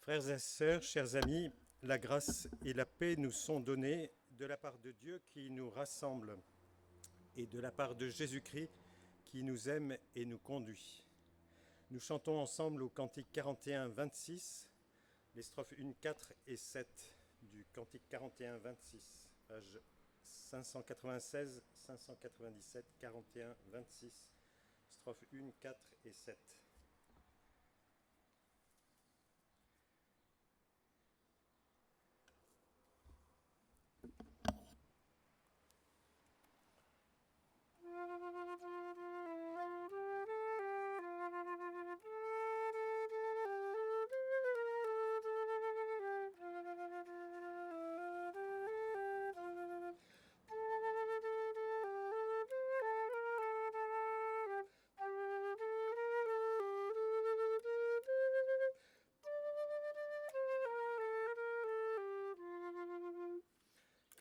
Frères et sœurs, chers amis, la grâce et la paix nous sont données de la part de Dieu qui nous rassemble et de la part de Jésus-Christ qui nous aime et nous conduit. Nous chantons ensemble au cantique 41, 26, les strophes 1, 4 et 7 du cantique 41, 26, page 596, 597, 41, 26, strophes 1, 4 et 7.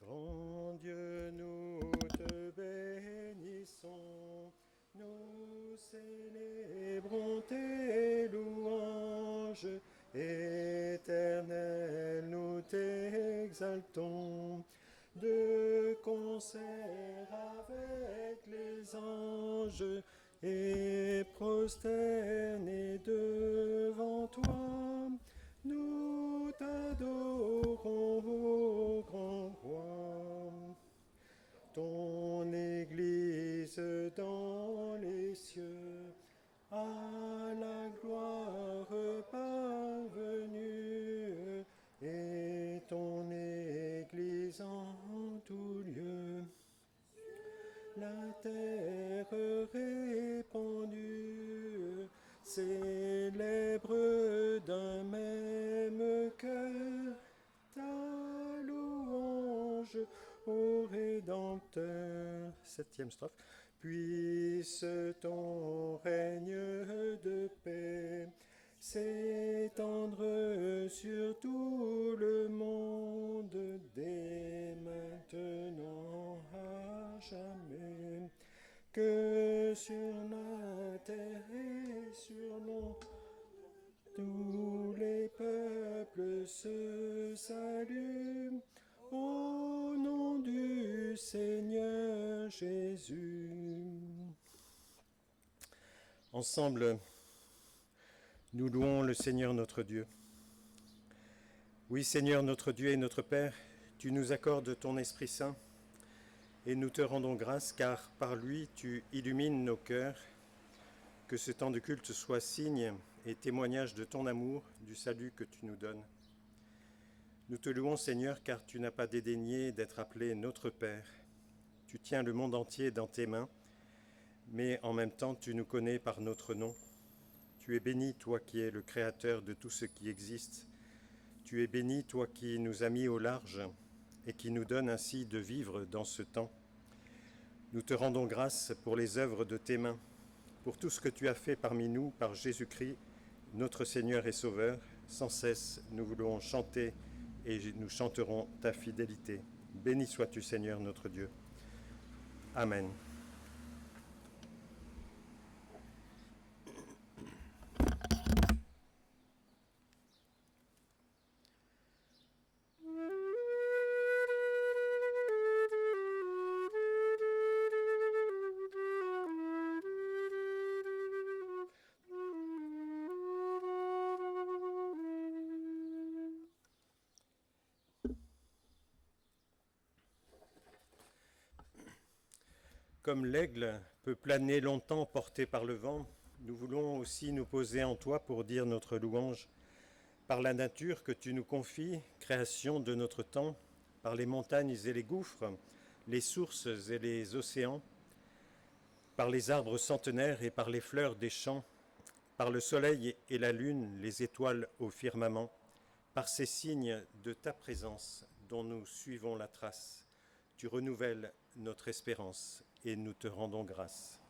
Grand Dieu, nous te bénissons, nous célébrons tes louanges, Éternel, nous t'exaltons, de concert avec les anges, et prosternés devant toi, nous t'adorons, ô grand roi. Ton Église dans les cieux, à la gloire parvenue, et ton Église en tout lieu, la terre répandue, célèbre d'un même cœur ta louange ô Rédempteur. Septième strophe. Puisse ton règne de paix s'étendre sur tout le monde dès maintenant à jamais, que sur la terre et sur l'eau tous les peuples se saluent au nom du Seigneur Jésus. Ensemble, nous louons le Seigneur notre Dieu. Oui, Seigneur notre Dieu et notre Père, tu nous accordes ton Esprit Saint et nous te rendons grâce car par lui tu illumines nos cœurs. Que ce temps de culte soit signe et témoignage de ton amour, du salut que tu nous donnes. Nous te louons, Seigneur, car tu n'as pas dédaigné d'être appelé notre Père. Tu tiens le monde entier dans tes mains, mais en même temps tu nous connais par notre nom. Tu es béni, toi qui es le Créateur de tout ce qui existe. Tu es béni, toi qui nous as mis au large et qui nous donne ainsi de vivre dans ce temps. Nous te rendons grâce pour les œuvres de tes mains, pour tout ce que tu as fait parmi nous par Jésus-Christ, notre Seigneur et Sauveur. Sans cesse, nous voulons chanter et nous chanterons ta fidélité. Béni sois-tu, Seigneur notre Dieu. Amen. Comme l'aigle peut planer longtemps porté par le vent, nous voulons aussi nous poser en toi pour dire notre louange. Par la nature que tu nous confies, création de notre temps, par les montagnes et les gouffres, les sources et les océans, par les arbres centenaires et par les fleurs des champs, par le soleil et la lune, les étoiles au firmament, par ces signes de ta présence dont nous suivons la trace. Tu renouvelles notre espérance et nous te rendons grâce.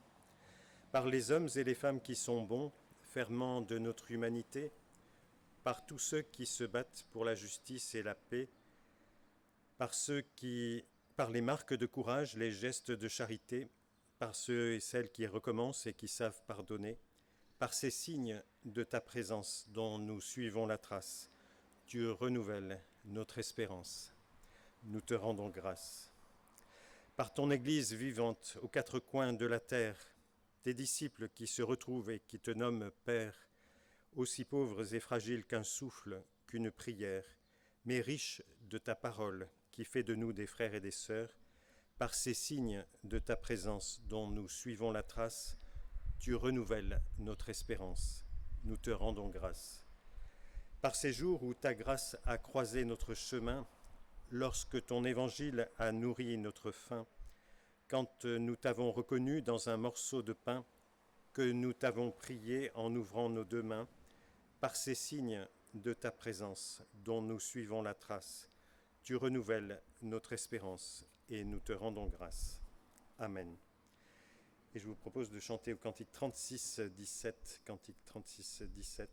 Par les hommes et les femmes qui sont bons, ferment de notre humanité, par tous ceux qui se battent pour la justice et la paix, par les marques de courage, les gestes de charité, par ceux et celles qui recommencent et qui savent pardonner, par ces signes de ta présence dont nous suivons la trace. tu renouvelles notre espérance. Nous te rendons grâce. Par ton Église vivante aux quatre coins de la terre, tes disciples qui se retrouvent et qui te nomment Père, aussi pauvres et fragiles qu'un souffle, qu'une prière, mais riches de ta parole qui fait de nous des frères et des sœurs, par ces signes de ta présence dont nous suivons la trace, tu renouvelles notre espérance. Nous te rendons grâce. Par ces jours où ta grâce a croisé notre chemin, lorsque ton évangile a nourri notre faim, quand nous t'avons reconnu dans un morceau de pain, que nous t'avons prié en ouvrant nos deux mains, par ces signes de ta présence dont nous suivons la trace, tu renouvelles notre espérance et nous te rendons grâce. Amen. Et je vous propose de chanter au cantique 36-17. Cantique 36-17.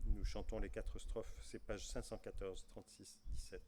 Nous chantons les 4 strophes. C'est page 514, 36-17.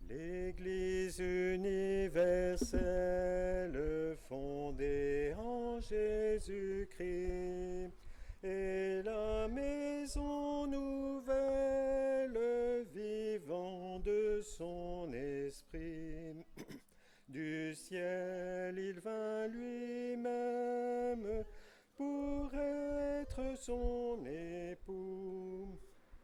L'Église universelle fondée en Jésus-Christ est la maison nouvelle vivant de son esprit. Du ciel il vint lui-même pour être son époux.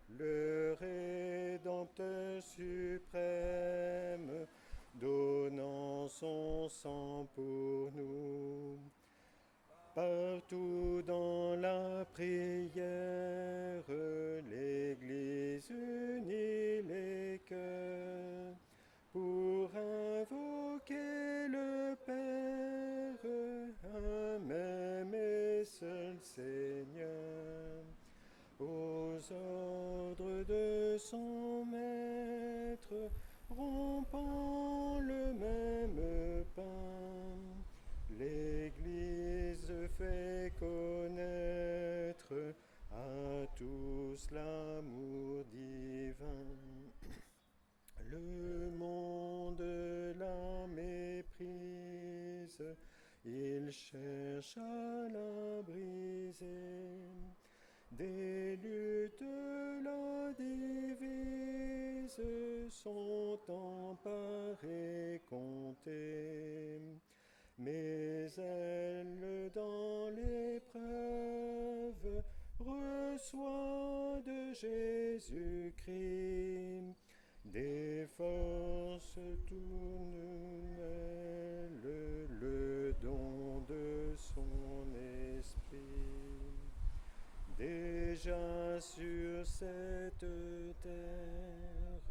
Le Rédempteur suprême, donnant son sang pour nous. Partout dans la prière, l'Église unit les cœurs pour invoquer le Père, un même et seul Seigneur. Aux ordres de son maître, rompant le même pain, l'Église fait connaître à tous l'amour divin. Le monde la méprise, il cherche à la briser. Des luttes la divisent, son temps paraît compté. Mais elle, dans l'épreuve, reçoit de Jésus-Christ des forces tout nouvelles, le don de son esprit. Déjà sur cette terre,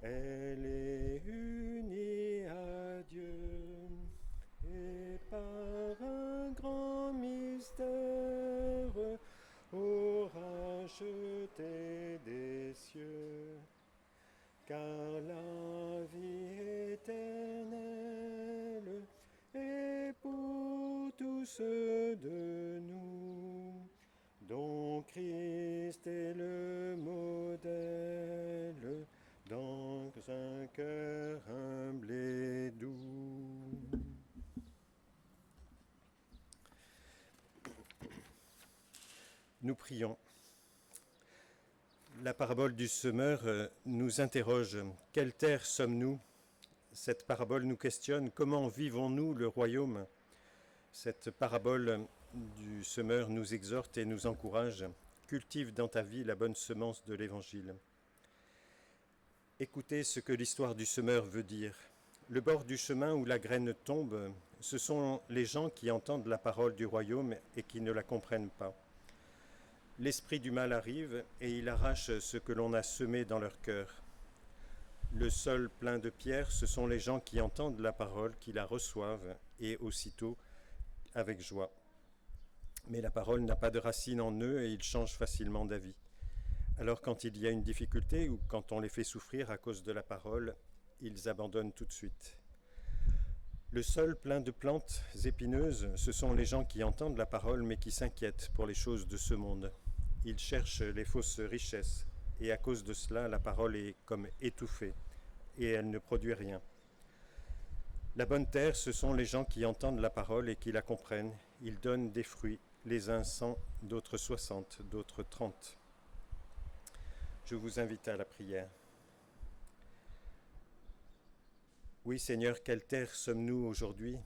elle est unie à Dieu, et par un grand mystère aura jeté des cieux, car la vie éternelle est pour tous de nous, dont Christ est le modèle, dans un cœur humble et doux. Nous prions. La parabole du semeur nous interroge. Quelle terre sommes-nous? Cette parabole nous questionne. Comment vivons-nous le royaume? Cette parabole du semeur nous exhorte et nous encourage. Cultive dans ta vie la bonne semence de l'Évangile. Écoutez ce que l'histoire du semeur veut dire. Le bord du chemin où la graine tombe, ce sont les gens qui entendent la parole du royaume et qui ne la comprennent pas. L'esprit du mal arrive et il arrache ce que l'on a semé dans leur cœur. Le sol plein de pierres, ce sont les gens qui entendent la parole, qui la reçoivent et aussitôt avec joie. Mais la parole n'a pas de racine en eux et ils changent facilement d'avis. Alors quand il y a une difficulté ou quand on les fait souffrir à cause de la parole, ils abandonnent tout de suite. Le sol plein de plantes épineuses, ce sont les gens qui entendent la parole mais qui s'inquiètent pour les choses de ce monde. Ils cherchent les fausses richesses et à cause de cela, la parole est comme étouffée et elle ne produit rien. La bonne terre, ce sont les gens qui entendent la parole et qui la comprennent. Ils donnent des fruits, les uns 100, d'autres 60, d'autres 30. Je vous invite à la prière. Oui, Seigneur, quelle terre sommes-nous aujourd'hui?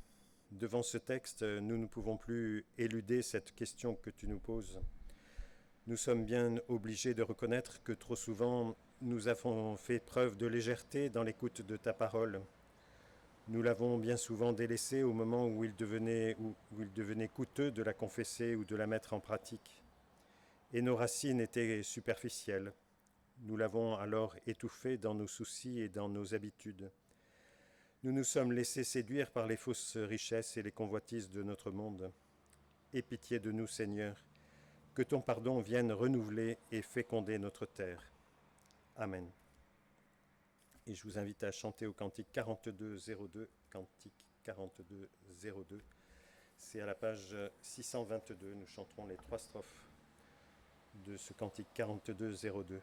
Devant ce texte, nous ne pouvons plus éluder cette question que tu nous poses. Nous sommes bien obligés de reconnaître que trop souvent, nous avons fait preuve de légèreté dans l'écoute de ta parole. Nous l'avons bien souvent délaissée au moment où il devenait coûteux de la confesser ou de la mettre en pratique. Et nos racines étaient superficielles. Nous l'avons alors étouffée dans nos soucis et dans nos habitudes. Nous nous sommes laissés séduire par les fausses richesses et les convoitises de notre monde. Aie pitié de nous, Seigneur, que ton pardon vienne renouveler et féconder notre terre. Amen. Et je vous invite à chanter au cantique 4202, cantique 4202. C'est à la page 622, nous chanterons les 3 strophes de ce cantique 4202.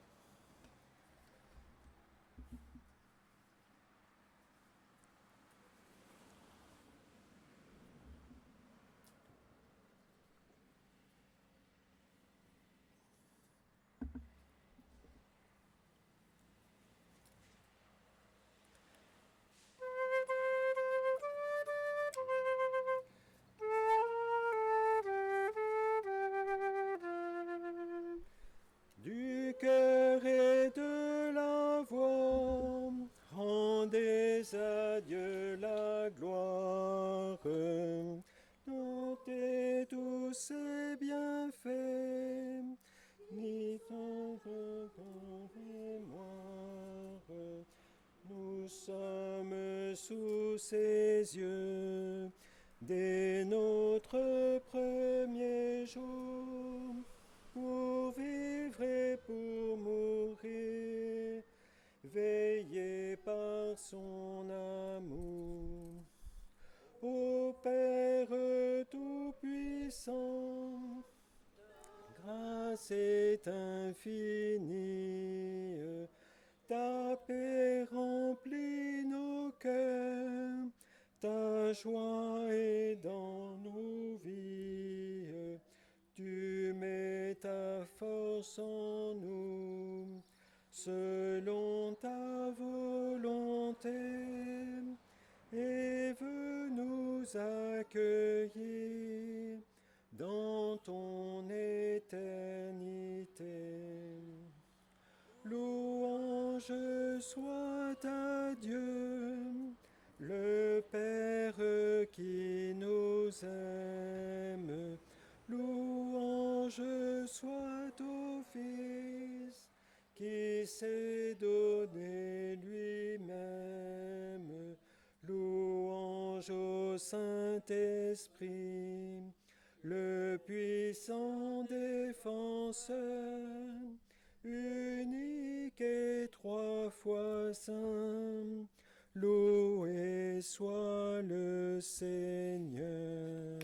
Du cœur et de la voix, rendez à Dieu la gloire. Notez tous ses bienfaits, ni ton mémoire. Nous sommes sous ses yeux dès notre premier jour. Pour vivre et pour mourir, veillés par son amour. Ô Père Tout-Puissant, grâce est infinie, ta paix remplit nos cœurs, ta joie est dans nos vies. Tu mets ta force en nous, selon ta volonté, et veux nous accueillir dans ton éternité. Louange soit à Dieu, le Père qui nous aime. Louange soit au Fils qui s'est donné lui-même. Louange au Saint-Esprit, le puissant défenseur, unique et 3 fois saint. Loué soit le Seigneur.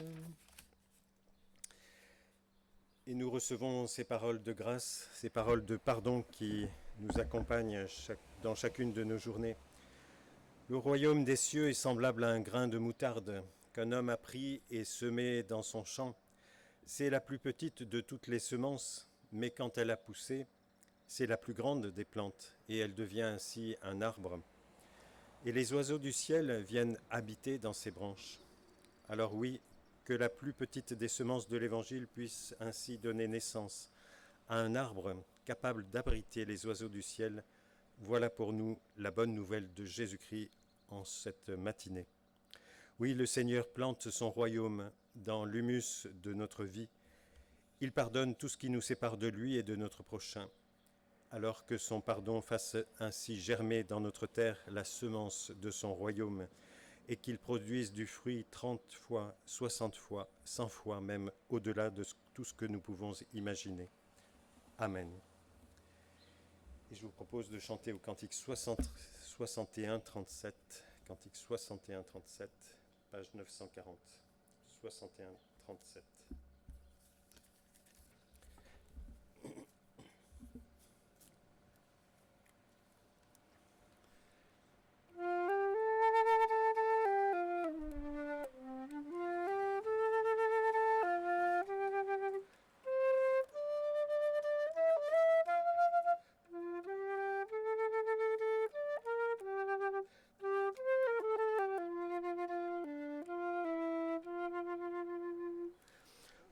Et nous recevons ces paroles de grâce, ces paroles de pardon qui nous accompagnent dans chacune de nos journées. Le royaume des cieux est semblable à un grain de moutarde qu'un homme a pris et semé dans son champ. C'est la plus petite de toutes les semences, mais quand elle a poussé, c'est la plus grande des plantes, et elle devient ainsi un arbre. Et les oiseaux du ciel viennent habiter dans ses branches. Alors oui, que la plus petite des semences de l'Évangile puisse ainsi donner naissance à un arbre capable d'abriter les oiseaux du ciel. Voilà pour nous la bonne nouvelle de Jésus-Christ en cette matinée. Oui, le Seigneur plante son royaume dans l'humus de notre vie. Il pardonne tout ce qui nous sépare de lui et de notre prochain, alors que son pardon fasse ainsi germer dans notre terre la semence de son royaume et qu'ils produisent du fruit 30 fois, 60 fois, 100 fois, même au-delà de tout ce que nous pouvons imaginer. Amen. Et je vous propose de chanter au cantique 61-37, cantique 61-37, page 940, 61-37.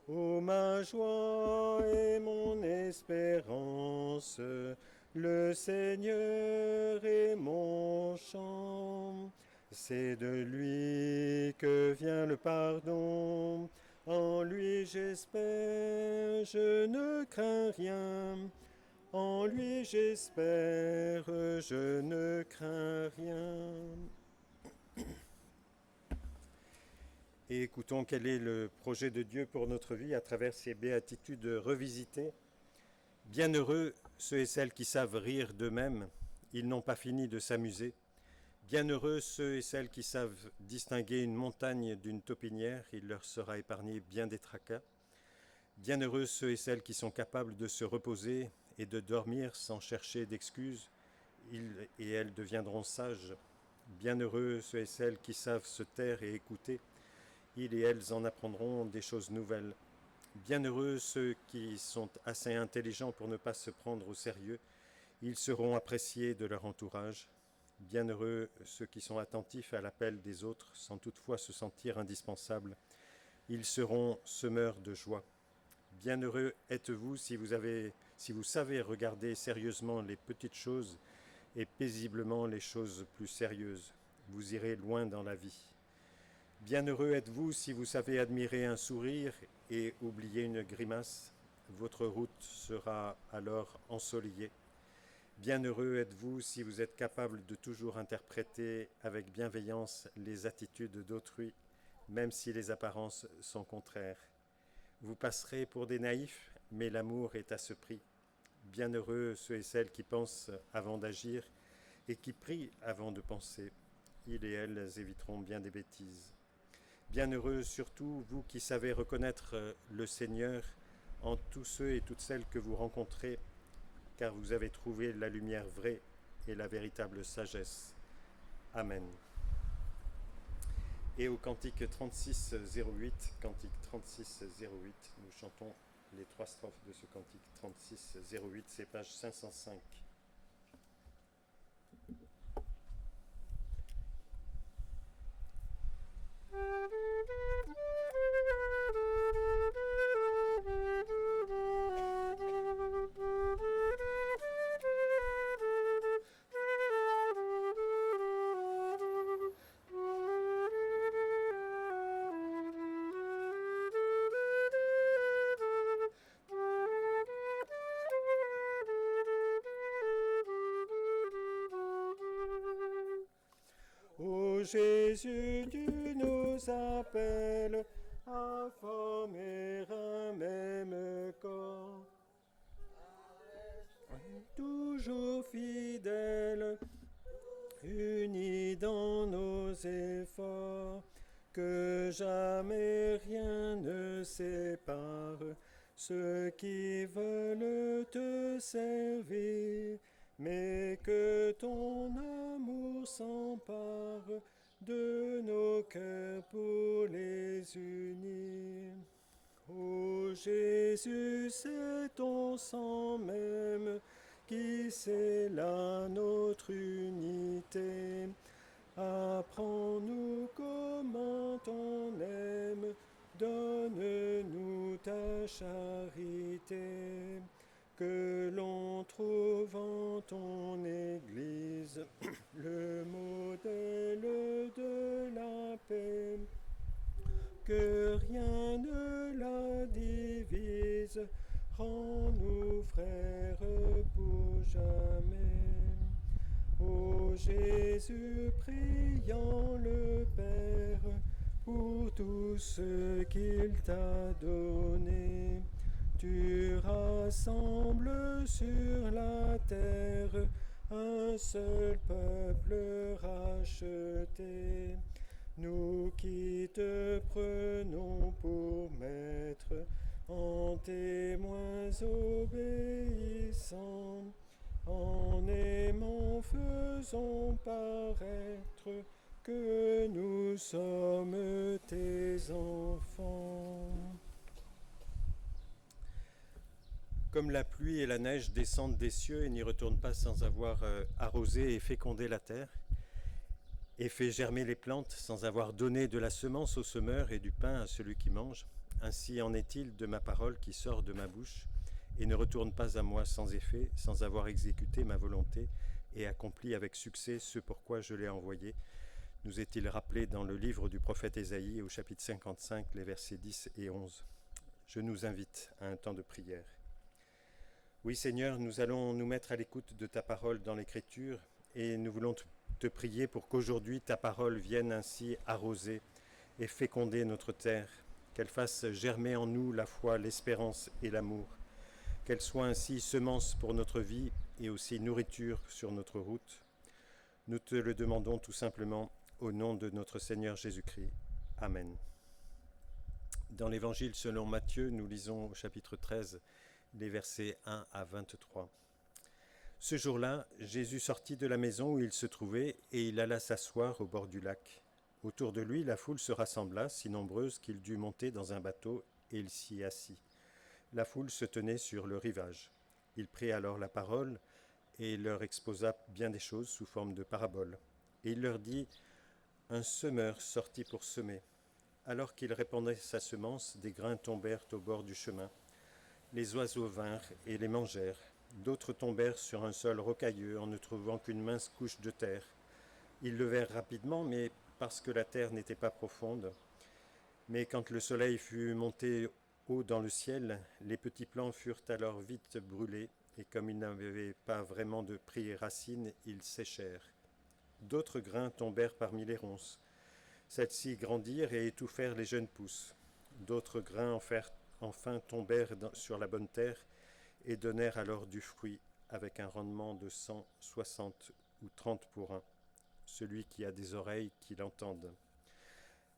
Ô ma joie et mon espérance, le Seigneur est mon chant. C'est de lui que vient le pardon. En lui j'espère, je ne crains rien. En lui j'espère, je ne crains rien. Et écoutons quel est le projet de Dieu pour notre vie à travers ces béatitudes revisitées. Bienheureux ceux et celles qui savent rire d'eux-mêmes, ils n'ont pas fini de s'amuser. Bienheureux ceux et celles qui savent distinguer une montagne d'une taupinière, il leur sera épargné bien des tracas. Bienheureux ceux et celles qui sont capables de se reposer et de dormir sans chercher d'excuses, ils et elles deviendront sages. Bienheureux ceux et celles qui savent se taire et écouter, ils et elles en apprendront des choses nouvelles. Bienheureux ceux qui sont assez intelligents pour ne pas se prendre au sérieux, ils seront appréciés de leur entourage. Bienheureux ceux qui sont attentifs à l'appel des autres sans toutefois se sentir indispensables, ils seront semeurs de joie. Bienheureux êtes-vous si vous savez regarder sérieusement les petites choses et paisiblement les choses plus sérieuses. Vous irez loin dans la vie. Bienheureux êtes-vous si vous savez admirer un sourire et oublier une grimace. Votre route sera alors ensoleillée. Bienheureux êtes-vous si vous êtes capable de toujours interpréter avec bienveillance les attitudes d'autrui, même si les apparences sont contraires. Vous passerez pour des naïfs, mais l'amour est à ce prix. Bienheureux ceux et celles qui pensent avant d'agir et qui prient avant de penser. Ils et elles éviteront bien des bêtises. Bienheureux surtout vous qui savez reconnaître le Seigneur en tous ceux et toutes celles que vous rencontrez, car vous avez trouvé la lumière vraie et la véritable sagesse. Amen. Et au cantique 36-08, nous chantons les 3 strophes de ce cantique 36-08, c'est page 505. Ô Jésus, tu nous appelles à former un même corps, toujours fidèles, unis dans nos efforts, que jamais rien ne sépare ceux qui veulent te servir, mais que ton amour s'empare de nos cœurs pour les unir. Ô Jésus, c'est ton sang même qui scelle notre unité. Apprends-nous comment on aime, donne-nous ta charité. Que l'on trouve en ton Église le modèle de la paix, que rien ne la divise, rends-nous frères pour jamais. Ô Jésus, priant le Père pour tout ce qu'il t'a donné, tu rassembles sur la terre un seul peuple racheté. Nous qui te prenons pour maître, en témoins obéissants, en aimant faisons paraître que nous sommes tes enfants. Comme la pluie et la neige descendent des cieux et n'y retournent pas sans avoir arrosé et fécondé la terre, et fait germer les plantes sans avoir donné de la semence au semeur et du pain à celui qui mange, ainsi en est-il de ma parole qui sort de ma bouche et ne retourne pas à moi sans effet, sans avoir exécuté ma volonté et accompli avec succès ce pourquoi je l'ai envoyé, nous est-il rappelé dans le livre du prophète Ésaïe au chapitre 55, les versets 10 et 11. Je nous invite à un temps de prière. Oui Seigneur, nous allons nous mettre à l'écoute de ta parole dans l'Écriture et nous voulons te prier pour qu'aujourd'hui ta parole vienne ainsi arroser et féconder notre terre, qu'elle fasse germer en nous la foi, l'espérance et l'amour, qu'elle soit ainsi semence pour notre vie et aussi nourriture sur notre route. Nous te le demandons tout simplement au nom de notre Seigneur Jésus-Christ. Amen. Dans l'Évangile selon Matthieu, nous lisons au chapitre 13, les versets 1 à 23. Ce jour-là, Jésus sortit de la maison où il se trouvait et il alla s'asseoir au bord du lac. Autour de lui, la foule se rassembla, si nombreuse qu'il dut monter dans un bateau et il s'y assit. La foule se tenait sur le rivage. Il prit alors la parole et il leur exposa bien des choses sous forme de paraboles. Et il leur dit, « Un semeur sortit pour semer. Alors qu'il répandait sa semence, des grains tombèrent au bord du chemin. Les oiseaux vinrent et les mangèrent. D'autres tombèrent sur un sol rocailleux en ne trouvant qu'une mince couche de terre. Ils levèrent rapidement, mais parce que la terre n'était pas profonde. Mais quand le soleil fut monté haut dans le ciel, les petits plants furent alors vite brûlés, et comme ils n'avaient pas vraiment pris racine, ils séchèrent. D'autres grains tombèrent parmi les ronces. Celles-ci grandirent et étouffèrent les jeunes pousses. D'autres grains enfin tombèrent sur la bonne terre et donnèrent alors du fruit avec un rendement de 100, 60 ou 30 pour un. Celui qui a des oreilles, qu'il entende.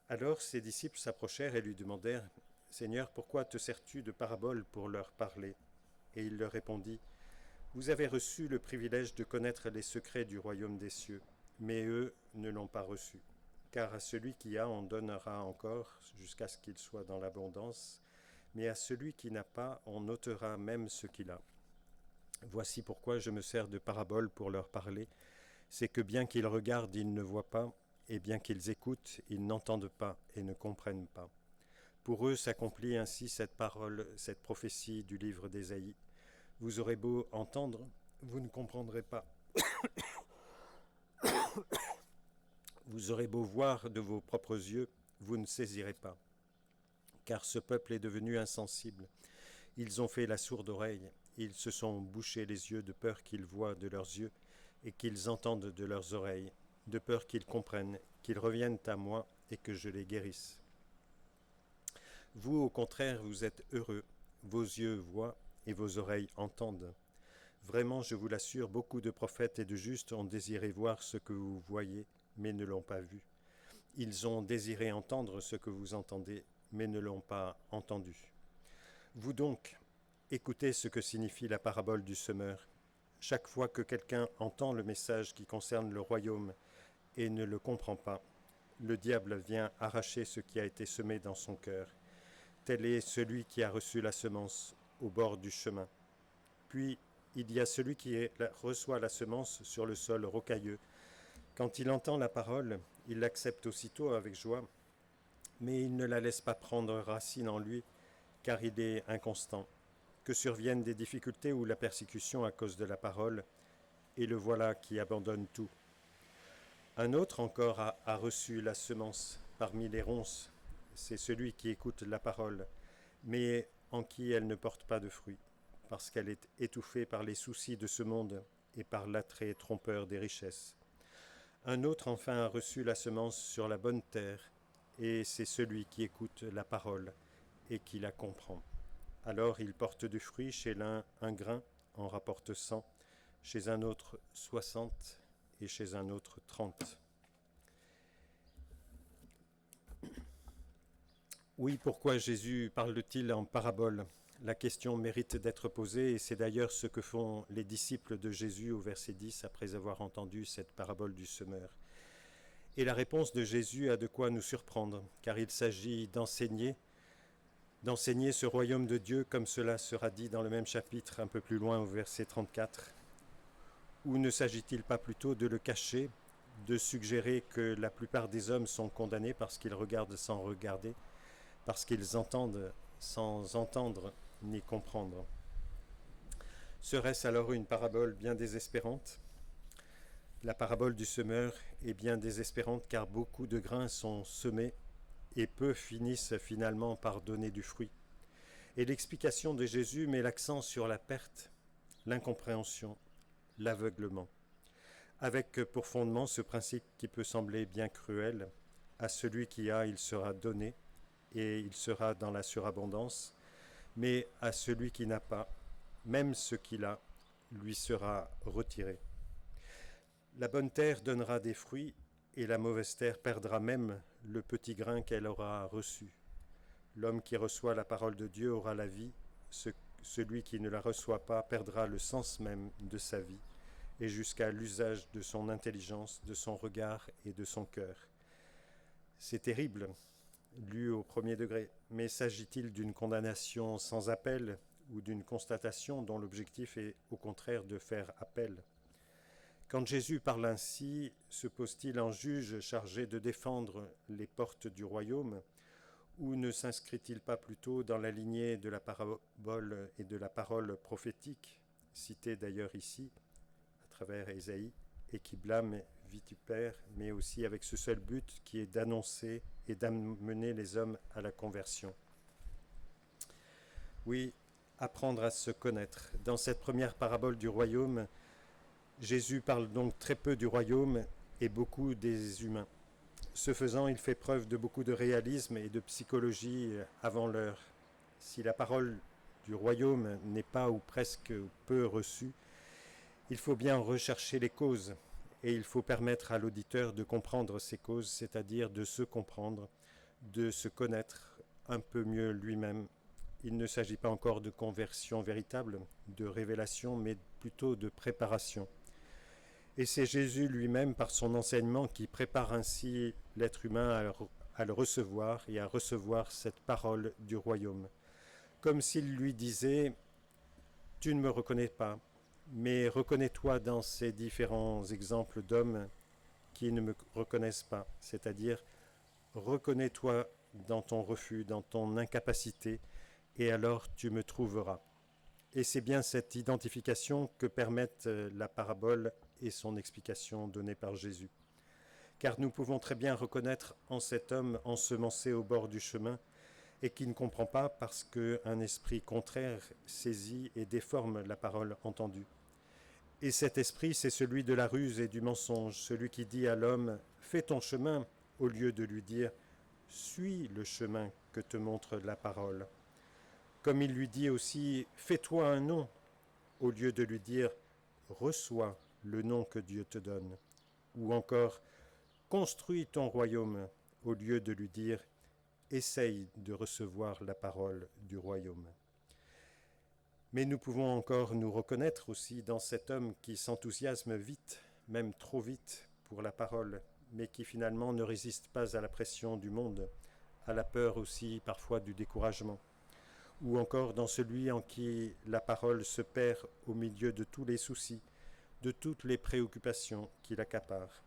Alors ses disciples s'approchèrent et lui demandèrent, « Seigneur, pourquoi te sers-tu de paraboles pour leur parler ?» Et il leur répondit, « Vous avez reçu le privilège de connaître les secrets du royaume des cieux, mais eux ne l'ont pas reçu. Car à celui qui a, on donnera encore jusqu'à ce qu'il soit dans l'abondance, mais à celui qui n'a pas, on ôtera même ce qu'il a. Voici pourquoi je me sers de paraboles pour leur parler, c'est que bien qu'ils regardent, ils ne voient pas, et bien qu'ils écoutent, ils n'entendent pas et ne comprennent pas. Pour eux s'accomplit ainsi cette parole, cette prophétie du livre d'Ésaïe. Vous aurez beau entendre, vous ne comprendrez pas. Vous aurez beau voir de vos propres yeux, vous ne saisirez pas. Car ce peuple est devenu insensible. Ils ont fait la sourde oreille, ils se sont bouchés les yeux de peur qu'ils voient de leurs yeux et qu'ils entendent de leurs oreilles, de peur qu'ils comprennent, qu'ils reviennent à moi et que je les guérisse. Vous, au contraire, vous êtes heureux, vos yeux voient et vos oreilles entendent. Vraiment, je vous l'assure, beaucoup de prophètes et de justes ont désiré voir ce que vous voyez, mais ne l'ont pas vu. Ils ont désiré entendre ce que vous entendez, mais ne l'ont pas entendu. Vous donc, écoutez ce que signifie la parabole du semeur. Chaque fois que quelqu'un entend le message qui concerne le royaume et ne le comprend pas, le diable vient arracher ce qui a été semé dans son cœur. Tel est celui qui a reçu la semence au bord du chemin. Puis, il y a celui qui reçoit la semence sur le sol rocailleux. Quand il entend la parole, il l'accepte aussitôt avec joie, mais il ne la laisse pas prendre racine en lui, car il est inconstant. Que surviennent des difficultés ou la persécution à cause de la parole, et le voilà qui abandonne tout. Un autre encore a reçu la semence parmi les ronces. C'est celui qui écoute la parole, mais en qui elle ne porte pas de fruit, parce qu'elle est étouffée par les soucis de ce monde et par l'attrait trompeur des richesses. Un autre enfin a reçu la semence sur la bonne terre, et c'est celui qui écoute la parole et qui la comprend. Alors il porte du fruit, chez l'un un grain en rapporte 100, chez un autre 60 et chez un autre 30. Oui, pourquoi Jésus parle-t-il en parabole? La question mérite d'être posée et c'est d'ailleurs ce que font les disciples de Jésus au verset 10 après avoir entendu cette parabole du semeur. Et la réponse de Jésus a de quoi nous surprendre, car il s'agit d'enseigner ce royaume de Dieu comme cela sera dit dans le même chapitre un peu plus loin au verset 34. Ou ne s'agit-il pas plutôt de le cacher, de suggérer que la plupart des hommes sont condamnés parce qu'ils regardent sans regarder, parce qu'ils entendent sans entendre ni comprendre? Serait-ce alors une parabole bien désespérante? La parabole du semeur est bien désespérante car beaucoup de grains sont semés et peu finissent finalement par donner du fruit. Et l'explication de Jésus met l'accent sur la perte, l'incompréhension, l'aveuglement, avec pour fondement ce principe qui peut sembler bien cruel: à celui qui a, il sera donné, et il sera dans la surabondance, mais à celui qui n'a pas, même ce qu'il a, lui sera retiré. La bonne terre donnera des fruits, et la mauvaise terre perdra même le petit grain qu'elle aura reçu. L'homme qui reçoit la parole de Dieu aura la vie, celui qui ne la reçoit pas perdra le sens même de sa vie, et jusqu'à l'usage de son intelligence, de son regard et de son cœur. C'est terrible, lu au premier degré, mais s'agit-il d'une condamnation sans appel ou d'une constatation dont l'objectif est au contraire de faire appel? Quand Jésus parle ainsi, se pose-t-il en juge chargé de défendre les portes du royaume, ou ne s'inscrit-il pas plutôt dans la lignée de la parabole et de la parole prophétique, citée d'ailleurs ici, à travers Ésaïe, et qui blâme, vitupère, mais aussi avec ce seul but qui est d'annoncer et d'amener les hommes à la conversion? Oui, apprendre à se connaître. Dans cette première parabole du royaume, Jésus parle donc très peu du royaume et beaucoup des humains. Ce faisant, il fait preuve de beaucoup de réalisme et de psychologie avant l'heure. Si la parole du royaume n'est pas ou presque peu reçue, il faut bien rechercher les causes et il faut permettre à l'auditeur de comprendre ces causes, c'est-à-dire de se comprendre, de se connaître un peu mieux lui-même. Il ne s'agit pas encore de conversion véritable, de révélation, mais plutôt de préparation. Et c'est Jésus lui-même, par son enseignement, qui prépare ainsi l'être humain à le recevoir et à recevoir cette parole du royaume. Comme s'il lui disait: tu ne me reconnais pas, mais reconnais-toi dans ces différents exemples d'hommes qui ne me reconnaissent pas, c'est-à-dire reconnais-toi dans ton refus, dans ton incapacité, et alors tu me trouveras. Et c'est bien cette identification que permettent la parabole et son explication donnée par Jésus. Car nous pouvons très bien reconnaître en cet homme ensemencé au bord du chemin et qui ne comprend pas parce qu'un esprit contraire saisit et déforme la parole entendue. Et cet esprit, c'est celui de la ruse et du mensonge, celui qui dit à l'homme: fais ton chemin, au lieu de lui dire: suis le chemin que te montre la parole. Comme il lui dit aussi: fais-toi un nom, au lieu de lui dire: reçois le nom que Dieu te donne. Ou encore: construis ton royaume, au lieu de lui dire: essaye de recevoir la parole du royaume. Mais nous pouvons encore nous reconnaître aussi dans cet homme qui s'enthousiasme vite, même trop vite, pour la parole, mais qui finalement ne résiste pas à la pression du monde, à la peur aussi parfois du découragement. Ou encore dans celui en qui la parole se perd au milieu de tous les soucis, de toutes les préoccupations qui l'accaparent.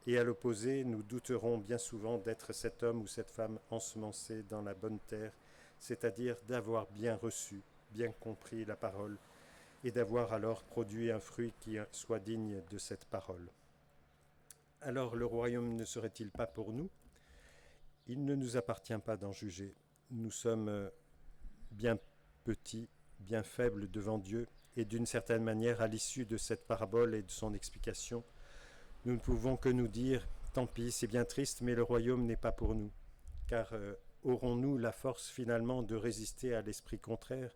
Et à l'opposé, nous douterons bien souvent d'être cet homme ou cette femme ensemencé dans la bonne terre, c'est-à-dire d'avoir bien reçu, bien compris la parole, et d'avoir alors produit un fruit qui soit digne de cette parole. Alors le royaume ne serait-il pas pour nous? Il ne nous appartient pas d'en juger. Nous sommes bien petits, bien faible devant Dieu, et d'une certaine manière, à l'issue de cette parabole et de son explication, nous ne pouvons que nous dire, tant pis, c'est bien triste, mais le royaume n'est pas pour nous. Car aurons-nous la force finalement de résister à l'esprit contraire?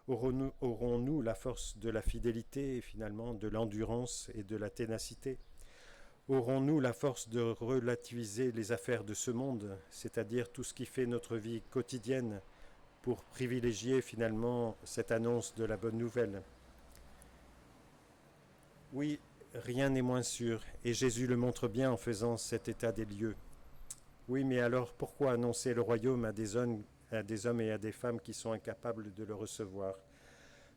Aurons-nous la force de la fidélité et finalement de l'endurance et de la ténacité? Aurons-nous la force de relativiser les affaires de ce monde, c'est-à-dire tout ce qui fait notre vie quotidienne, pour privilégier finalement cette annonce de la bonne nouvelle? Oui, rien n'est moins sûr, et Jésus le montre bien en faisant cet état des lieux. Oui, mais alors pourquoi annoncer le royaume à des hommes et à des femmes qui sont incapables de le recevoir?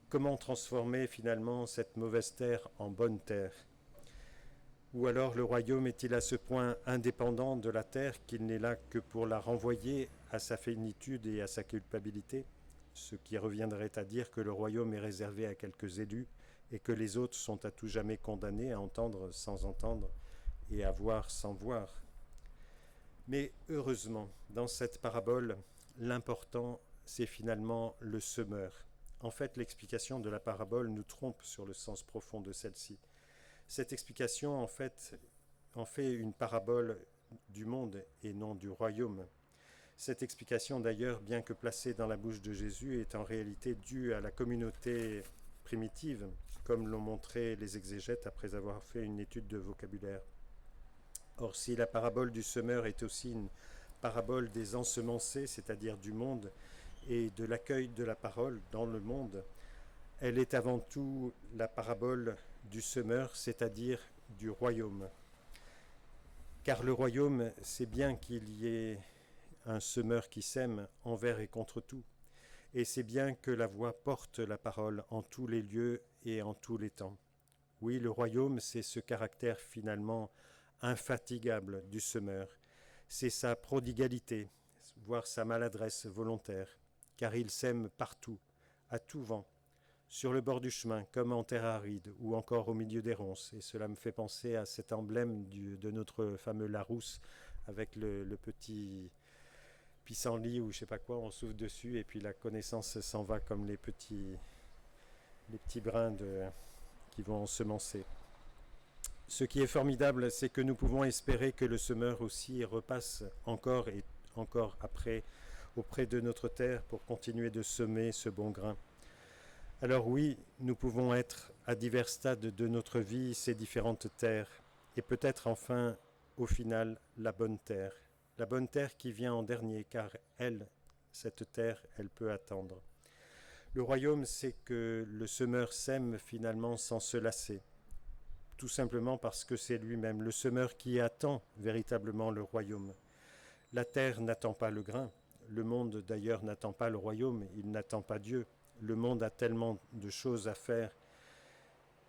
Comment transformer finalement cette mauvaise terre en bonne terre? Ou alors le royaume est-il à ce point indépendant de la terre qu'il n'est là que pour la renvoyer à sa finitude et à sa culpabilité? Ce qui reviendrait à dire que le royaume est réservé à quelques élus et que les autres sont à tout jamais condamnés à entendre sans entendre et à voir sans voir. Mais heureusement, dans cette parabole, l'important, c'est finalement le semeur. En fait, l'explication de la parabole nous trompe sur le sens profond de celle-ci. Cette explication, en fait une parabole du monde et non du royaume. Cette explication, d'ailleurs, bien que placée dans la bouche de Jésus, est en réalité due à la communauté primitive, comme l'ont montré les exégètes après avoir fait une étude de vocabulaire. Or, si la parabole du semeur est aussi une parabole des ensemencés, c'est-à-dire du monde, et de l'accueil de la parole dans le monde, elle est avant tout la parabole du semeur, c'est-à-dire du royaume. Car le royaume, c'est bien qu'il y ait un semeur qui sème envers et contre tout, et c'est bien que la voix porte la parole en tous les lieux et en tous les temps. Oui, le royaume, c'est ce caractère finalement infatigable du semeur. C'est sa prodigalité, voire sa maladresse volontaire, car il sème partout, à tout vent, sur le bord du chemin, comme en terre aride, ou encore au milieu des ronces. Et cela me fait penser à cet emblème de notre fameux Larousse, avec le petit pissenlit ou je sais pas quoi, on souffle dessus, et puis la connaissance s'en va comme les petits brins qui vont ensemencer. Ce qui est formidable, c'est que nous pouvons espérer que le semeur aussi repasse encore et encore après auprès de notre terre pour continuer de semer ce bon grain. Alors oui, nous pouvons être à divers stades de notre vie ces différentes terres, et peut-être enfin, au final, la bonne terre qui vient en dernier, car elle, cette terre, elle peut attendre. Le royaume, c'est que le semeur sème finalement sans se lasser, tout simplement parce que c'est lui-même le semeur qui attend véritablement le royaume. La terre n'attend pas le grain, le monde d'ailleurs n'attend pas le royaume, il n'attend pas Dieu. Le monde a tellement de choses à faire.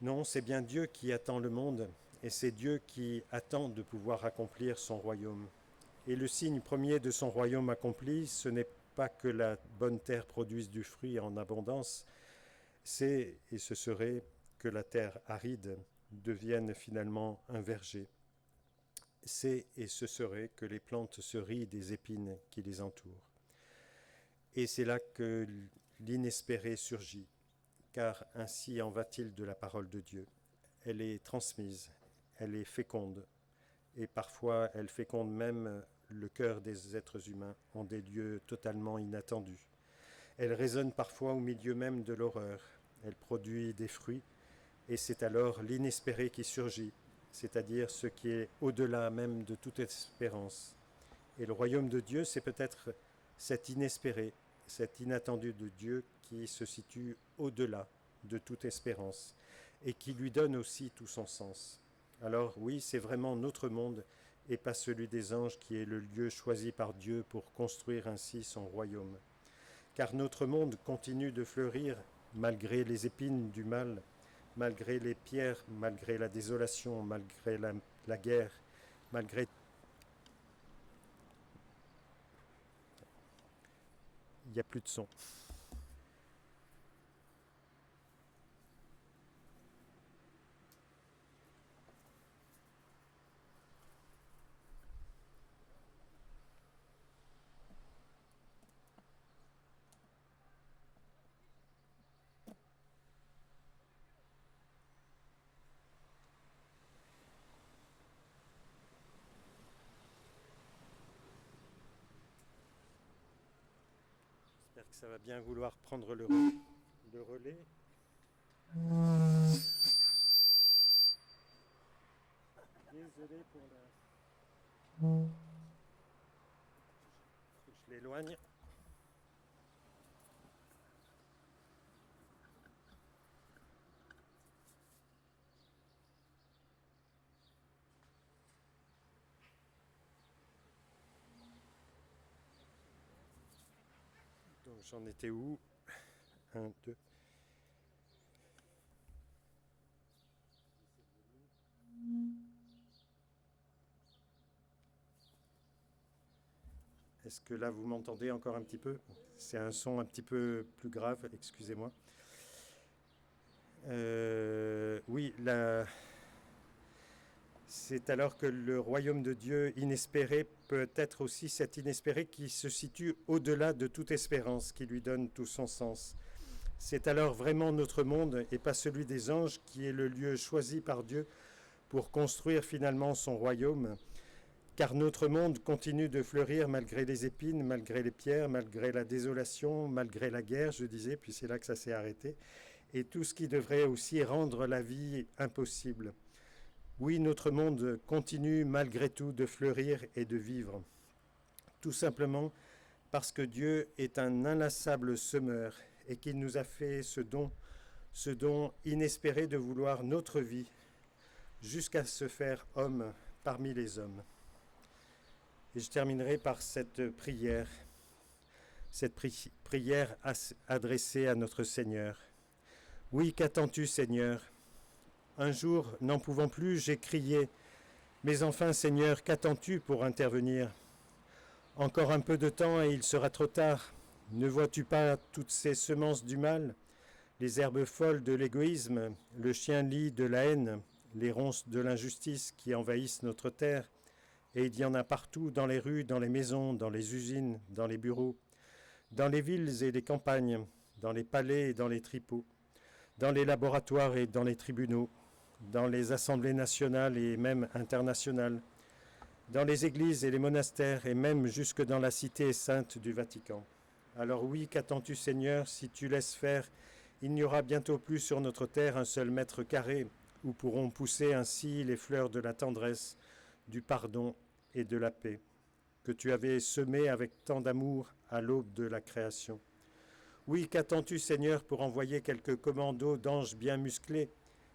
Non, c'est bien Dieu qui attend le monde, et c'est Dieu qui attend de pouvoir accomplir son royaume. Et le signe premier de son royaume accompli, ce n'est pas que la bonne terre produise du fruit en abondance, c'est, et ce serait, que la terre aride devienne finalement un verger. C'est, et ce serait, que les plantes se rient des épines qui les entourent. Et c'est là que l'inespéré surgit, car ainsi en va-t-il de la parole de Dieu. Elle est transmise, elle est féconde, et parfois elle féconde même le cœur des êtres humains en des lieux totalement inattendus. Elle résonne parfois au milieu même de l'horreur, elle produit des fruits, et c'est alors l'inespéré qui surgit, c'est-à-dire ce qui est au-delà même de toute espérance. Et le royaume de Dieu, c'est peut-être cet inespéré, cet inattendu de Dieu qui se situe au-delà de toute espérance et qui lui donne aussi tout son sens. Alors oui, c'est vraiment notre monde et pas celui des anges qui est le lieu choisi par Dieu pour construire ainsi son royaume. Car notre monde continue de fleurir malgré les épines du mal, malgré les pierres, malgré la désolation, malgré la guerre, malgré... Il n'y a plus de son. que ça va bien vouloir prendre le relais. Désolé pour la... Faut que je l'éloigne. Donc j'en étais où? 1, 2. Est-ce que là vous m'entendez encore un petit peu? C'est un son un petit peu plus grave, excusez-moi. Oui, c'est alors que le royaume de Dieu inespéré peut être aussi cet inespéré qui se situe au-delà de toute espérance, qui lui donne tout son sens. C'est alors vraiment notre monde et pas celui des anges qui est le lieu choisi par Dieu pour construire finalement son royaume, car notre monde continue de fleurir malgré les épines, malgré les pierres, malgré la désolation, malgré la guerre, je disais, puis c'est là que ça s'est arrêté, et tout ce qui devrait aussi rendre la vie impossible. Oui, notre monde continue malgré tout de fleurir et de vivre, tout simplement parce que Dieu est un inlassable semeur et qu'il nous a fait ce don inespéré de vouloir notre vie jusqu'à se faire homme parmi les hommes. Et je terminerai par cette prière adressée à notre Seigneur. Oui, qu'attends-tu, Seigneur? Un jour, n'en pouvant plus, j'ai crié, mais enfin, Seigneur, qu'attends-tu pour intervenir? Encore un peu de temps et il sera trop tard. Ne vois-tu pas toutes ces semences du mal, les herbes folles de l'égoïsme, le chien-lit de la haine, les ronces de l'injustice qui envahissent notre terre? Et il y en a partout, dans les rues, dans les maisons, dans les usines, dans les bureaux, dans les villes et les campagnes, dans les palais et dans les tripots, dans les laboratoires et dans les tribunaux, dans les assemblées nationales et même internationales, dans les églises et les monastères et même jusque dans la cité sainte du Vatican. Alors oui, qu'attends-tu, Seigneur? Si tu laisses faire, il n'y aura bientôt plus sur notre terre un seul mètre carré où pourront pousser ainsi les fleurs de la tendresse, du pardon et de la paix que tu avais semé avec tant d'amour à l'aube de la création. Oui, qu'attends-tu, Seigneur, pour envoyer quelques commandos d'anges bien musclés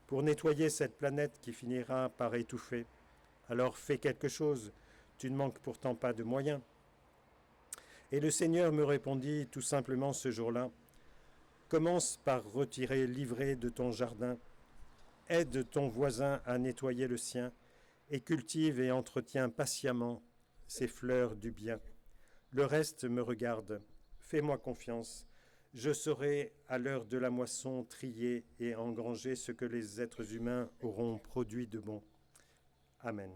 pour nettoyer cette planète qui finira par étouffer? Alors fais quelque chose, tu ne manques pourtant pas de moyens. Et le Seigneur me répondit tout simplement ce jour-là, commence par retirer l'ivraie de ton jardin, aide ton voisin à nettoyer le sien, et cultive et entretiens patiemment ces fleurs du bien. Le reste me regarde. Fais-moi confiance. Je saurai à l'heure de la moisson trier et engranger ce que les êtres humains auront produit de bon. Amen.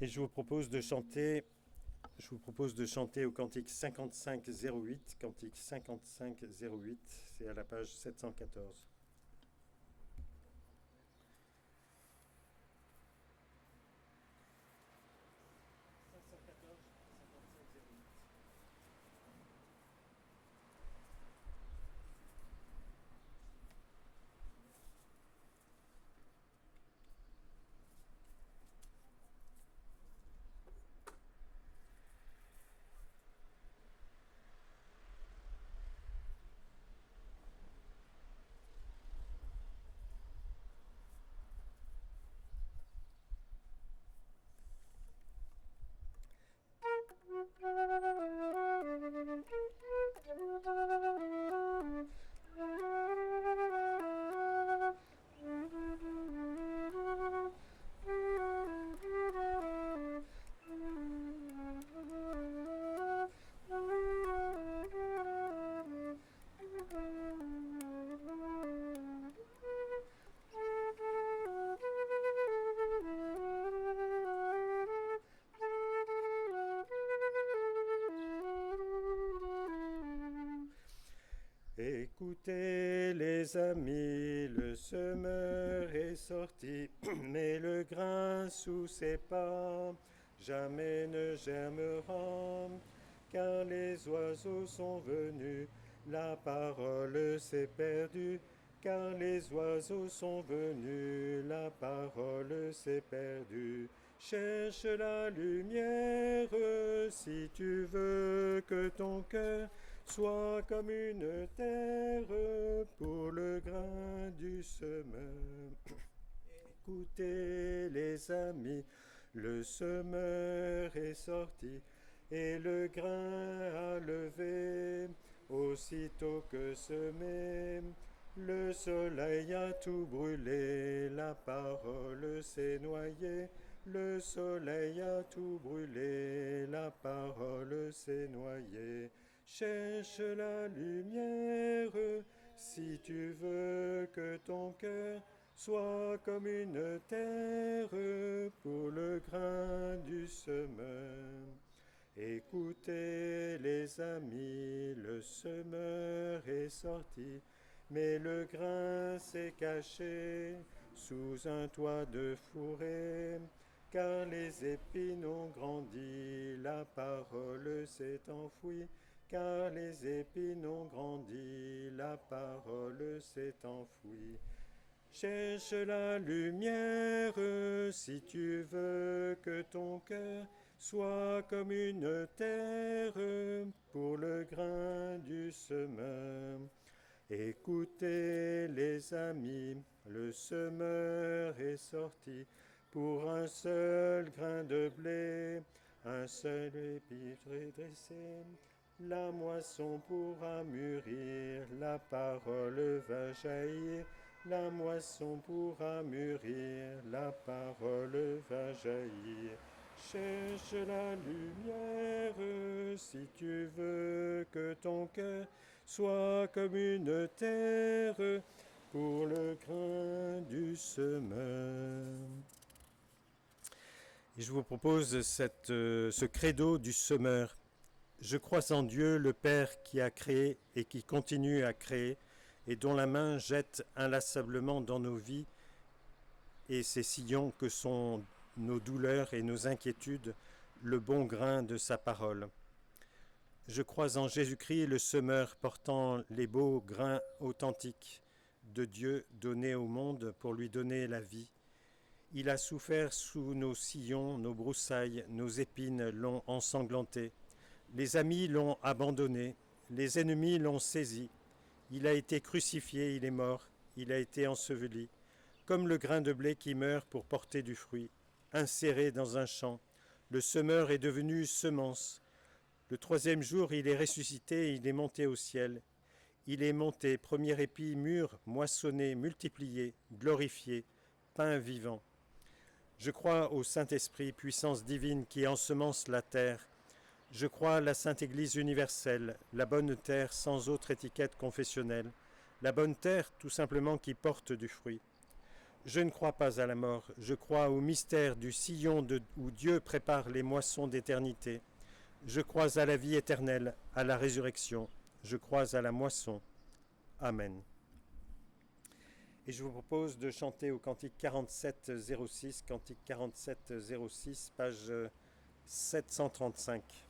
Et je vous propose de chanter au cantique 5508. Cantique 5508, c'est à la page 714. Écoutez les amis, le semeur est sorti, mais le grain sous ses pas jamais ne germera, car les oiseaux sont venus, la parole s'est perdue, car les oiseaux sont venus, la parole s'est perdue. Cherche la lumière si tu veux que ton cœur soit comme une terre pour le grain du semeur. Écoutez les amis, le semeur est sorti et le grain a levé. Aussitôt que semé, le soleil a tout brûlé, la parole s'est noyée. Le soleil a tout brûlé, la parole s'est noyée. Cherche la lumière si tu veux que ton cœur soit comme une terre pour le grain du semeur. Écoutez les amis, le semeur est sorti, mais le grain s'est caché sous un toit de fourré, car les épines ont grandi, la parole s'est enfouie, car les épines ont grandi, la parole s'est enfouie. Cherche la lumière si tu veux que ton cœur soit comme une terre pour le grain du semeur. Écoutez les amis, le semeur est sorti pour un seul grain de blé, un seul épître dressé. La moisson pourra mûrir, la parole va jaillir. La moisson pourra mûrir, la parole va jaillir. Cherche la lumière si tu veux que ton cœur soit comme une terre pour le grain du semeur. Et je vous propose ce credo du semeur. Je crois en Dieu, le Père qui a créé et qui continue à créer, et dont la main jette inlassablement dans nos vies et ces sillons que sont nos douleurs et nos inquiétudes, le bon grain de sa parole. Je crois en Jésus-Christ, le semeur portant les beaux grains authentiques de Dieu donnés au monde pour lui donner la vie. Il a souffert sous nos sillons, nos broussailles, nos épines l'ont ensanglanté. Les amis l'ont abandonné, les ennemis l'ont saisi. Il a été crucifié, il est mort, il a été enseveli, comme le grain de blé qui meurt pour porter du fruit, inséré dans un champ. Le semeur est devenu semence. Le troisième jour, il est ressuscité, il est monté au ciel. Il est monté, premier épi mûr, moissonné, multiplié, glorifié, pain vivant. Je crois au Saint-Esprit, puissance divine qui ensemence la terre. Je crois à la Sainte Église universelle, la bonne terre sans autre étiquette confessionnelle, la bonne terre tout simplement qui porte du fruit. Je ne crois pas à la mort, je crois au mystère du sillon où Dieu prépare les moissons d'éternité. Je crois à la vie éternelle, à la résurrection, je crois à la moisson. Amen. Et je vous propose de chanter au cantique 4706, cantique 4706, page 735.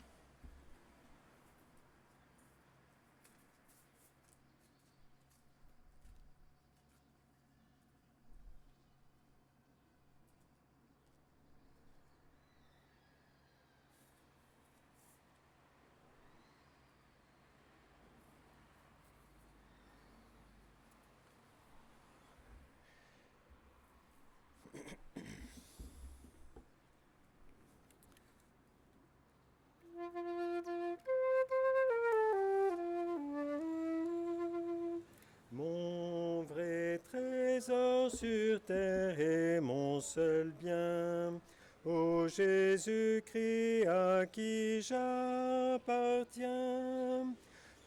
Mon vrai trésor sur terre est mon seul bien, ô Jésus-Christ à qui j'appartiens.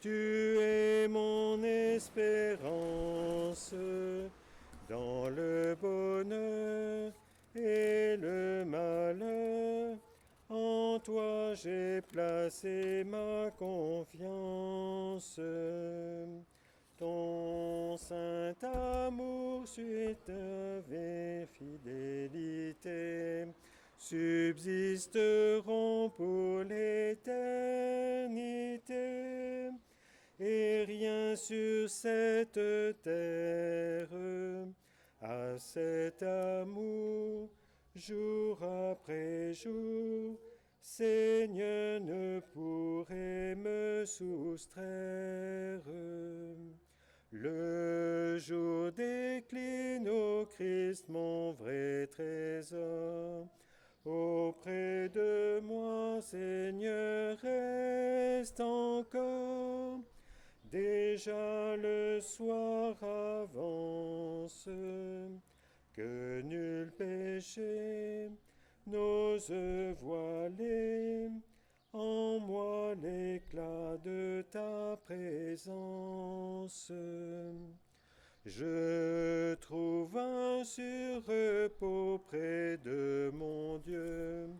Tu es mon espérance dans le bonheur et le malheur. En toi j'ai placé ma confiance. Ton saint amour suite et fidélité subsisteront pour l'éternité, et rien sur cette terre à cet amour, jour après jour, Seigneur, ne pourrait me soustraire. Le jour décline, ô Christ, mon vrai trésor. Auprès de moi, Seigneur, reste encore. Déjà le soir avance, que nul péché n'ose voiler en moi l'éclat de ta présence. Je trouve un sûr repos près de mon Dieu.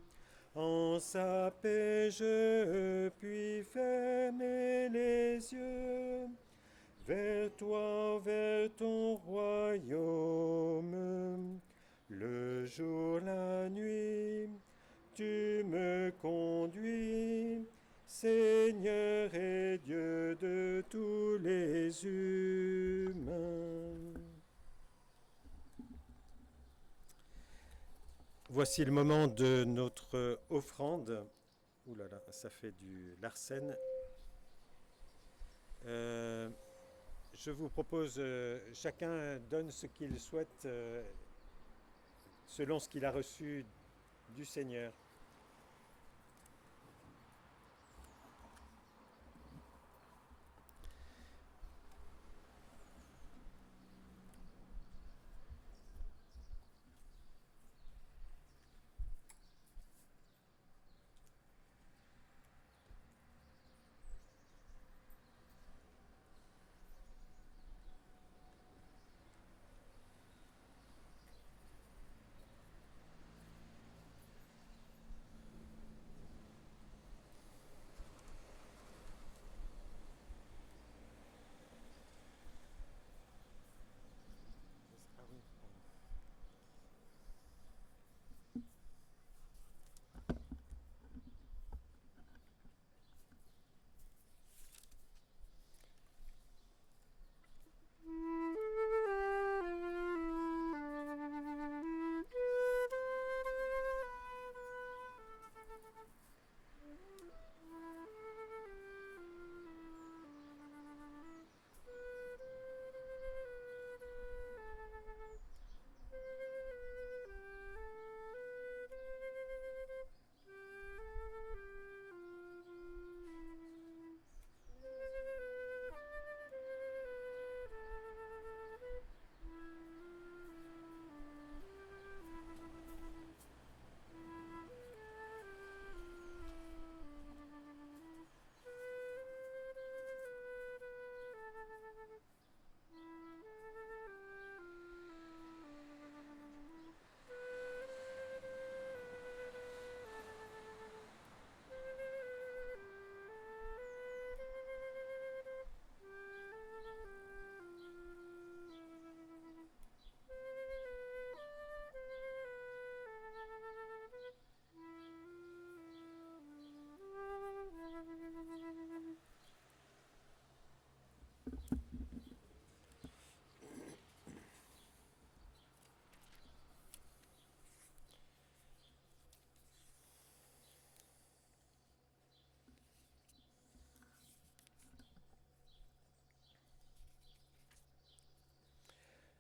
En sa paix je puis fermer les yeux vers toi, vers ton royaume. Le jour, la nuit, tu me conduis, Seigneur et Dieu de tous les humains. Voici le moment de notre offrande. Ouh là là, ça fait du larsen. Je vous propose, chacun donne ce qu'il souhaite selon ce qu'il a reçu du Seigneur. Ah oui, pardon.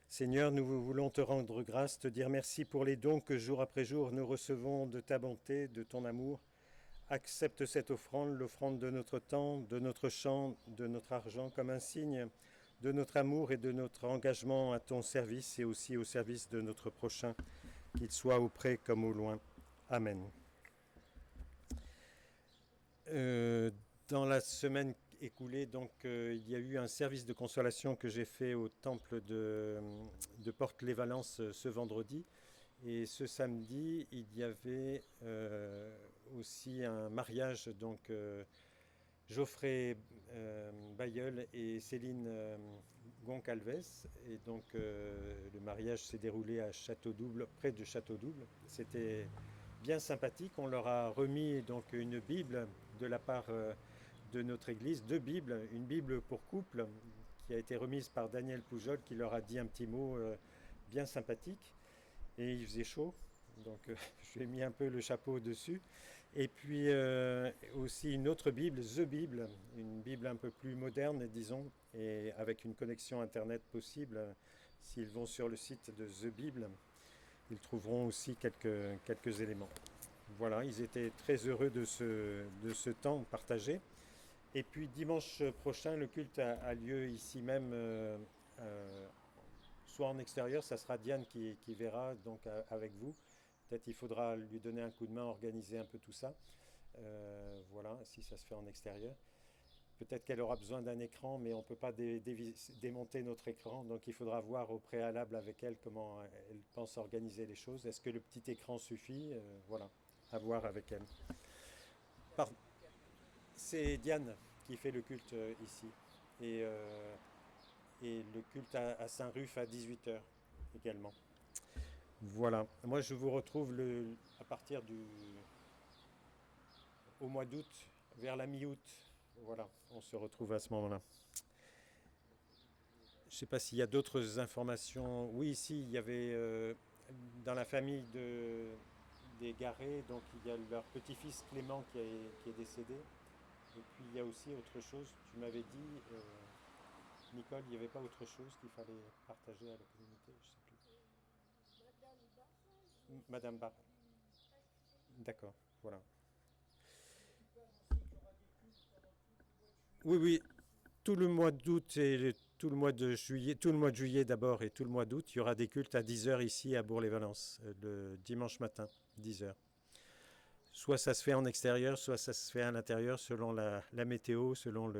Seigneur, nous voulons te rendre grâce, te dire merci pour les dons que jour après jour nous recevons de ta bonté, de ton amour. Accepte cette offrande, l'offrande de notre temps, de notre chant, de notre argent, comme un signe de notre amour et de notre engagement à ton service et aussi au service de notre prochain, qu'il soit auprès comme au loin. Amen. Dans la semaine écoulée, donc, il y a eu un service de consolation que j'ai fait au temple de Porte-les-Valences ce vendredi. Et ce samedi, il y avait aussi un mariage, donc Geoffrey Bailleul et Céline Goncalves. Et donc le mariage s'est déroulé à Château-Double, près de Château-Double. C'était bien sympathique. On leur a remis donc une Bible de la part de notre église, deux Bibles, une Bible pour couple qui a été remise par Daniel Poujol qui leur a dit un petit mot bien sympathique. Et il faisait chaud, donc je lui ai mis un peu le chapeau dessus. Et puis aussi une autre Bible, The Bible, une Bible un peu plus moderne, disons, et avec une connexion Internet possible. S'ils vont sur le site de The Bible, ils trouveront aussi quelques éléments. Voilà, ils étaient très heureux de ce temps partagé. Et puis dimanche prochain, le culte a lieu ici même, soit en extérieur, ça sera Diane qui verra donc avec vous. Peut-être il faudra lui donner un coup de main, organiser un peu tout ça. Voilà, si ça se fait en extérieur. Peut-être qu'elle aura besoin d'un écran, mais on ne peut pas démonter notre écran. Donc il faudra voir au préalable avec elle comment elle pense organiser les choses. Est-ce que le petit écran suffit? Voilà, à voir avec elle. Par- C'est Diane qui fait le culte ici. Et, et le culte à Saint-Ruf à 18 h également. Voilà. Moi, je vous retrouve à partir au mois d'août, vers la mi-août. Voilà, on se retrouve à ce moment-là. Je ne sais pas s'il y a d'autres informations. Oui, ici, il y avait dans la famille des Garés, donc il y a leur petit-fils Clément qui est décédé. Et puis il y a aussi autre chose, tu m'avais dit, Nicole, il n'y avait pas autre chose qu'il fallait partager à la communauté, je ne sais plus. Madame Barre. D'accord, voilà. Oui, oui, tout le mois d'août et tout le mois de juillet, tout le mois de juillet d'abord et tout le mois d'août, il y aura des cultes à 10 h ici à Bourg-les-Valences, le dimanche matin, 10 h. Soit ça se fait en extérieur, soit ça se fait à l'intérieur selon la météo, selon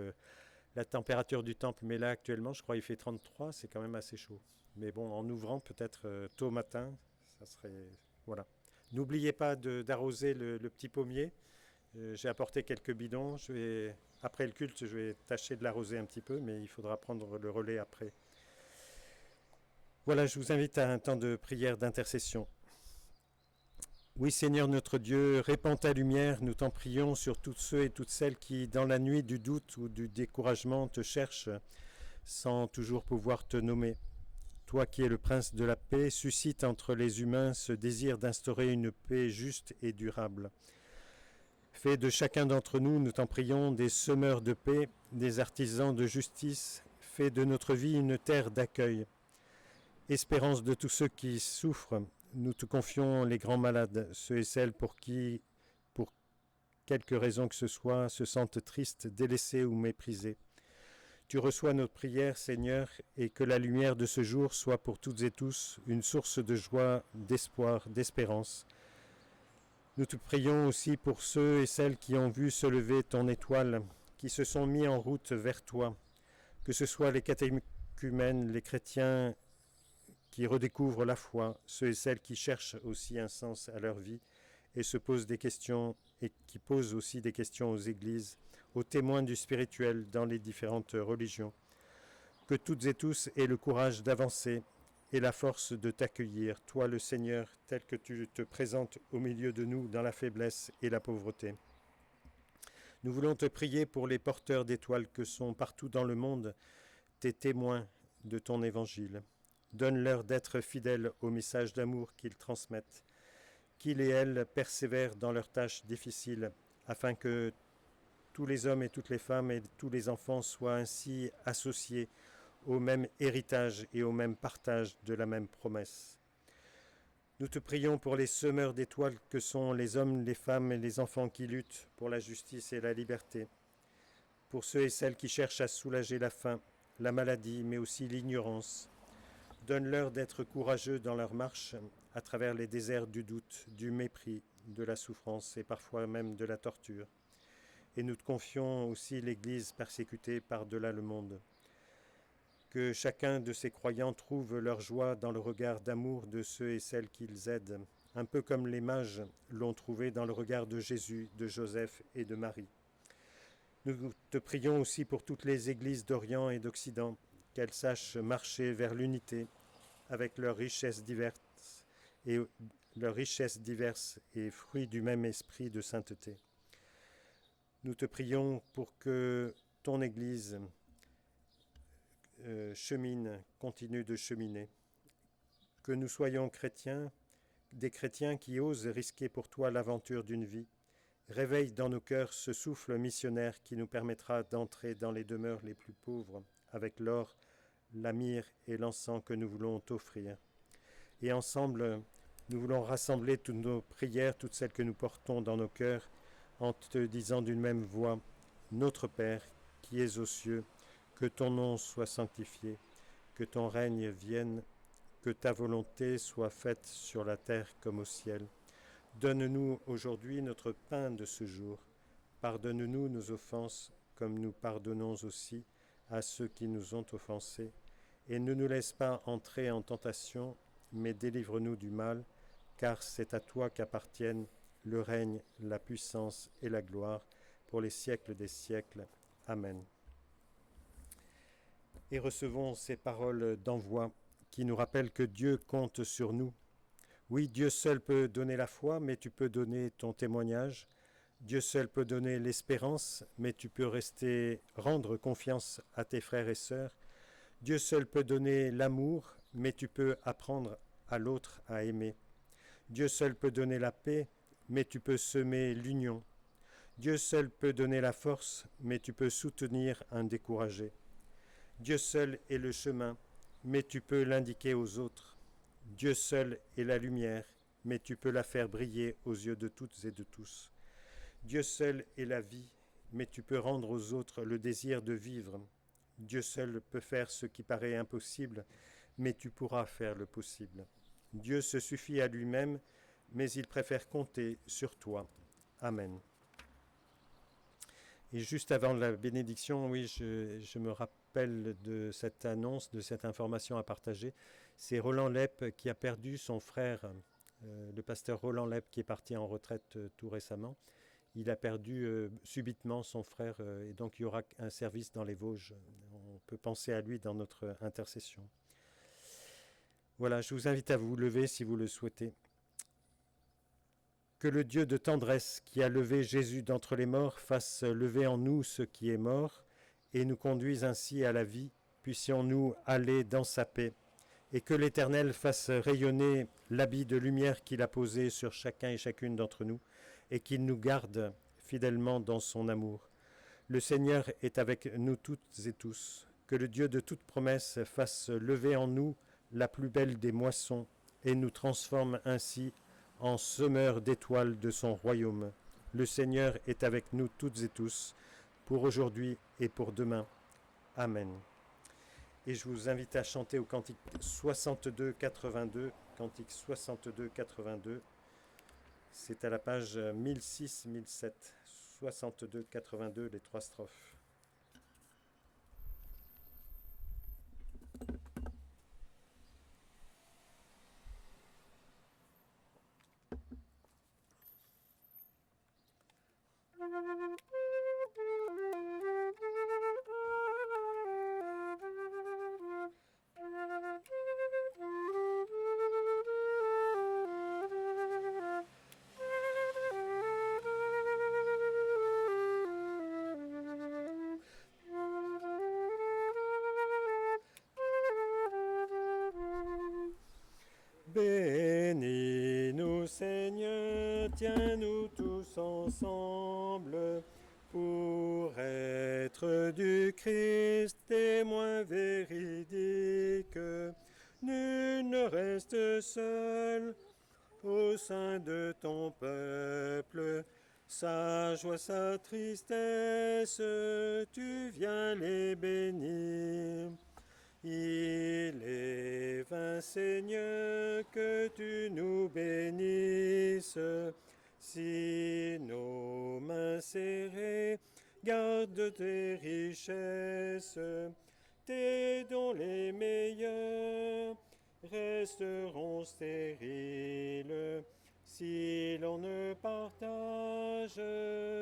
la température du temple. Mais là actuellement, je crois qu'il fait 33, c'est quand même assez chaud. Mais bon, en ouvrant peut-être tôt matin, ça serait... Voilà. N'oubliez pas d'arroser le petit pommier. J'ai apporté quelques bidons. Après le culte, je vais tâcher de l'arroser un petit peu, mais il faudra prendre le relais après. Voilà, je vous invite à un temps de prière d'intercession. Oui, Seigneur notre Dieu, répands ta lumière, nous t'en prions, sur tous ceux et toutes celles qui, dans la nuit du doute ou du découragement, te cherchent sans toujours pouvoir te nommer. Toi qui es le prince de la paix, suscite entre les humains ce désir d'instaurer une paix juste et durable. Fais de chacun d'entre nous, nous t'en prions, des semeurs de paix, des artisans de justice. Fais de notre vie une terre d'accueil. Espérance de tous ceux qui souffrent, nous te confions les grands malades, ceux et celles pour qui, pour quelque raison que ce soit, se sentent tristes, délaissés ou méprisés. Tu reçois notre prière, Seigneur, et que la lumière de ce jour soit pour toutes et tous une source de joie, d'espoir, d'espérance. Nous te prions aussi pour ceux et celles qui ont vu se lever ton étoile, qui se sont mis en route vers toi, que ce soit les catéchumènes, les chrétiens qui redécouvrent la foi, ceux et celles qui cherchent aussi un sens à leur vie et se posent des questions et qui posent aussi des questions aux églises, aux témoins du spirituel dans les différentes religions. Que toutes et tous aient le courage d'avancer et la force de t'accueillir, toi le Seigneur, tel que tu te présentes au milieu de nous dans la faiblesse et la pauvreté. Nous voulons te prier pour les porteurs d'étoiles que sont partout dans le monde tes témoins de ton évangile. Donne-leur d'être fidèles au message d'amour qu'ils transmettent, qu'ils et elles persévèrent dans leurs tâches difficiles, afin que tous les hommes et toutes les femmes et tous les enfants soient ainsi associés au même héritage et au même partage de la même promesse. Nous te prions pour les semeurs d'étoiles que sont les hommes, les femmes et les enfants qui luttent pour la justice et la liberté, pour ceux et celles qui cherchent à soulager la faim, la maladie, mais aussi l'ignorance. Donne-leur d'être courageux dans leur marche à travers les déserts du doute, du mépris, de la souffrance et parfois même de la torture. Et nous te confions aussi l'Église persécutée par-delà le monde. Que chacun de ces croyants trouve leur joie dans le regard d'amour de ceux et celles qu'ils aident, un peu comme les mages l'ont trouvé dans le regard de Jésus, de Joseph et de Marie. Nous te prions aussi pour toutes les églises d'Orient et d'Occident, qu'elles sachent marcher vers l'unité avec leurs richesses diverses et fruits du même esprit de sainteté. Nous te prions pour que ton Église continue de cheminer, que nous soyons chrétiens, des chrétiens qui osent risquer pour toi l'aventure d'une vie. Réveille dans nos cœurs ce souffle missionnaire qui nous permettra d'entrer dans les demeures les plus pauvres avec l'or, la myrrhe et l'encens que nous voulons t'offrir. Et ensemble, nous voulons rassembler toutes nos prières, toutes celles que nous portons dans nos cœurs, en te disant d'une même voix, Notre Père, qui es aux cieux, que ton nom soit sanctifié, que ton règne vienne, que ta volonté soit faite sur la terre comme au ciel. Donne-nous aujourd'hui notre pain de ce jour. Pardonne-nous nos offenses, comme nous pardonnons aussi à ceux qui nous ont offensés. Et ne nous laisse pas entrer en tentation, mais délivre-nous du mal, car c'est à toi qu'appartiennent le règne, la puissance et la gloire, pour les siècles des siècles. Amen. Et recevons ces paroles d'envoi qui nous rappellent que Dieu compte sur nous. Oui, Dieu seul peut donner la foi, mais tu peux donner ton témoignage. Dieu seul peut donner l'espérance, mais tu peux rendre confiance à tes frères et sœurs. Dieu seul peut donner l'amour, mais tu peux apprendre à l'autre à aimer. Dieu seul peut donner la paix, mais tu peux semer l'union. Dieu seul peut donner la force, mais tu peux soutenir un découragé. Dieu seul est le chemin, mais tu peux l'indiquer aux autres. Dieu seul est la lumière, mais tu peux la faire briller aux yeux de toutes et de tous. Dieu seul est la vie, mais tu peux rendre aux autres le désir de vivre. Dieu seul peut faire ce qui paraît impossible, mais tu pourras faire le possible. Dieu se suffit à lui-même, mais il préfère compter sur toi. Amen. Et juste avant la bénédiction, oui, je me rappelle de cette annonce, de cette information à partager. C'est Roland Lepp qui a perdu son frère, le pasteur Roland Lepp qui est parti en retraite tout récemment. Il a perdu subitement son frère et donc il y aura un service dans les Vosges. On peut penser à lui dans notre intercession. Voilà, je vous invite à vous lever si vous le souhaitez. Que le Dieu de tendresse qui a levé Jésus d'entre les morts fasse lever en nous ce qui est mort et nous conduise ainsi à la vie, puissions-nous aller dans sa paix. Et que l'Éternel fasse rayonner l'habit de lumière qu'il a posé sur chacun et chacune d'entre nous et qu'il nous garde fidèlement dans son amour. Le Seigneur est avec nous toutes et tous. Que le Dieu de toute promesse fasse lever en nous la plus belle des moissons et nous transforme ainsi en semeurs d'étoiles de son royaume. Le Seigneur est avec nous toutes et tous, pour aujourd'hui et pour demain. Amen. Et je vous invite à chanter au cantique 62-82, cantique 62-82. C'est à la page 1006-1007, 62-82, les 3 strophes. Bénis-nous, Seigneur, tiens-nous tous ensemble pour être du Christ témoin véridique. Nul ne reste seul au sein de ton peuple. Sa joie, sa tristesse, tu viens les bénir. Il est vain, Seigneur, que tu nous bénisses, si nos mains serrées gardent tes richesses, tes dons les meilleurs resteront stériles, si l'on ne partage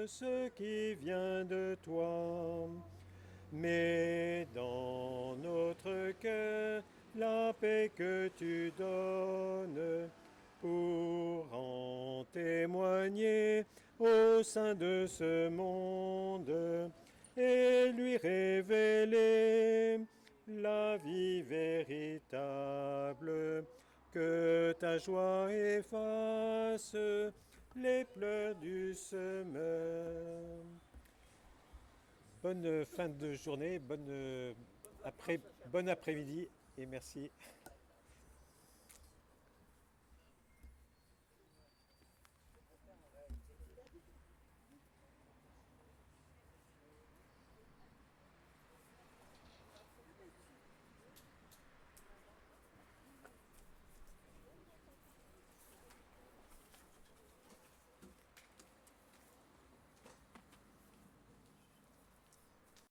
ce qui vient de toi. Mets dans notre cœur la paix que tu donnes pour en témoigner au sein de ce monde et lui révéler la vie véritable. Que ta joie efface les pleurs du semeur. Bonne fin de journée, bon après-midi et merci.